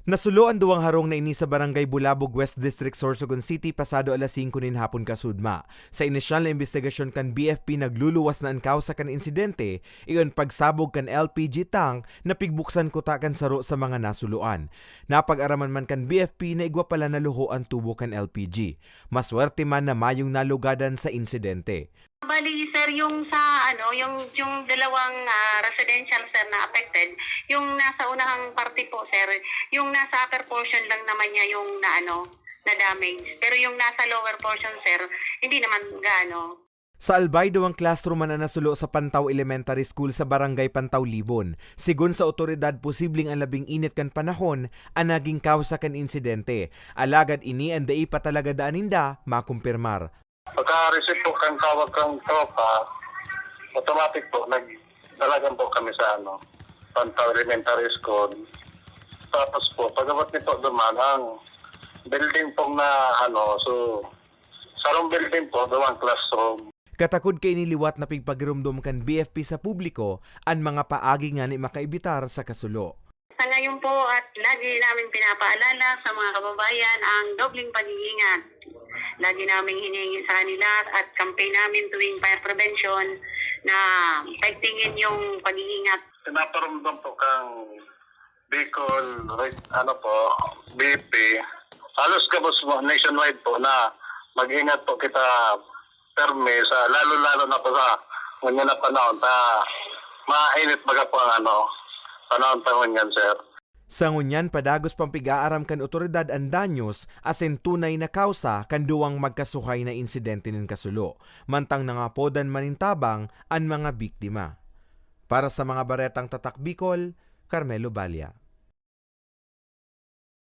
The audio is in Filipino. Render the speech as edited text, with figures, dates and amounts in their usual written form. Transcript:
Nasulo ang duwang harong na ini sa Barangay Bulabog West District, Sorsogon City pasado alas 5 nin hapon kasudma. Sa inisyal na investigasyon kan BFP nagluluwas na ang kausa kan insidente, iyon pagsabog kan LPG tank na pigbuksan kuta kan saro sa mga nasuluan. Napag-araman man kan BFP na igwa pala naluho ang tubo kan LPG. Maswerte man na mayong nalugadan sa insidente. Bali sir, yung sa yung dalawang residential sir na affected, yung nasa unahang parte po sir, yung nasa upper portion lang naman niya yung na damage. Pero yung nasa lower portion sir, hindi naman gaano. Sa Albay daw ang classroom na nasulo sa Pantaw Elementary School sa Barangay Pantaw, Libon. Sigun sa otoridad, posibleng ang labing init kan panahon ang naging kausa kan insidente. Alagad ini ang dai pa talaga daaninda makumpirmar. Pagka-receive po kang tawag kang tropa, automatic po, nagdalagan po kami sa Pantaw Elementary School. Tapos po, pagkabat nito duman, ang building po na sarong building po, dumang classroom. Katakod kay niliwat na pigpagirumdum kan BFP sa publiko ang mga paagi nga ni makaibitar sa kasulo. Sa ngayon po at lagi namin pinapaalala sa mga kababayan ang dobling pag-iingat. Lagi namin hinihingi sa kanila at campaign namin tuwing fire prevention na pagtingin yung pag-iingat. Pinaparamdam po kang Bicol, BP, halos kabos mo nationwide po na mag-ingat po kita perme sa lalo-lalo na po sa ganyan na panahon sa mainit baga po ang panahon yan, sir. Sa ngunyan, padagos pang pig-aaram kan otoridad ang danyos asin tunay na kausa kan duwang magkasuhay na insidente nin kasulo. Mantang nangapodan manintabang ang mga biktima. Para sa mga baretang tatak Bicol, Carmelo Balya.